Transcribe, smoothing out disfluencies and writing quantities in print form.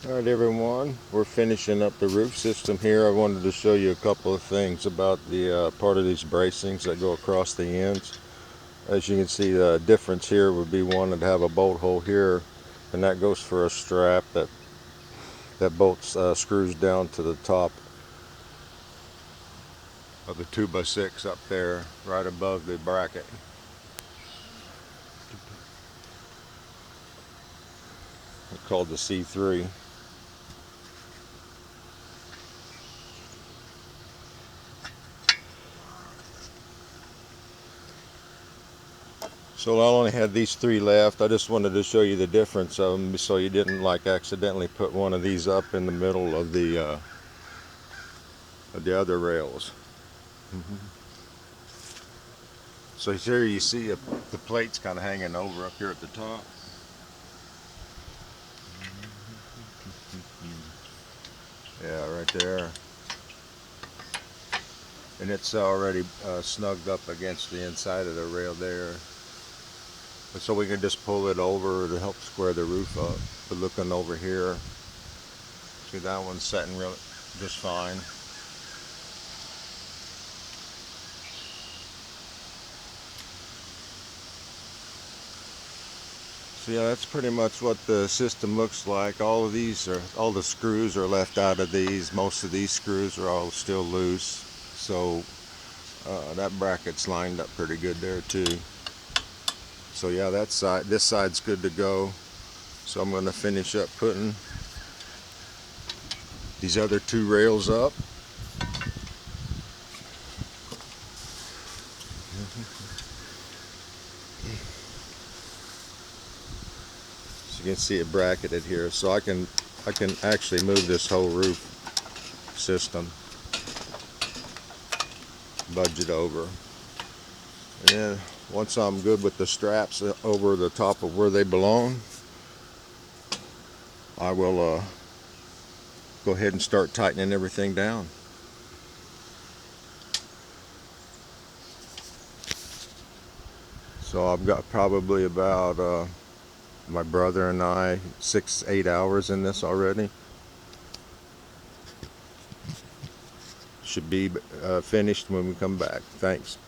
Alright everyone, we're finishing up the roof system here. I wanted to show you a couple of things about the part of these bracings that go across the ends. As you can see, the difference here would be one that have a bolt hole here, and that goes for a strap that bolts screws down to the top of the 2x6 up there right above the bracket. It's called the C3. So I only had these three left. I just wanted to show you the difference of them so you didn't like accidentally put one of these up in the middle of the other rails. So here you see the plates kind of hanging over up here at the top. Yeah, right there. And it's already snugged up against the inside of the rail there. So we can just pull it over to help square the roof up. But looking over here, see that one's setting really just fine. So yeah, that's pretty much what the system looks like. All the screws are left out of these. Most of these screws are all still loose. So that bracket's lined up pretty good there too. So yeah, this side's good to go. So I'm going to finish up putting these other two rails up. So you can see it bracketed here. So I can actually move this whole roof system, budge it over, and then once I'm good with the straps over the top of where they belong, I will go ahead and start tightening everything down. So I've got probably about my brother and I 6-8 hours in this already. Should be finished when we come back. Thanks.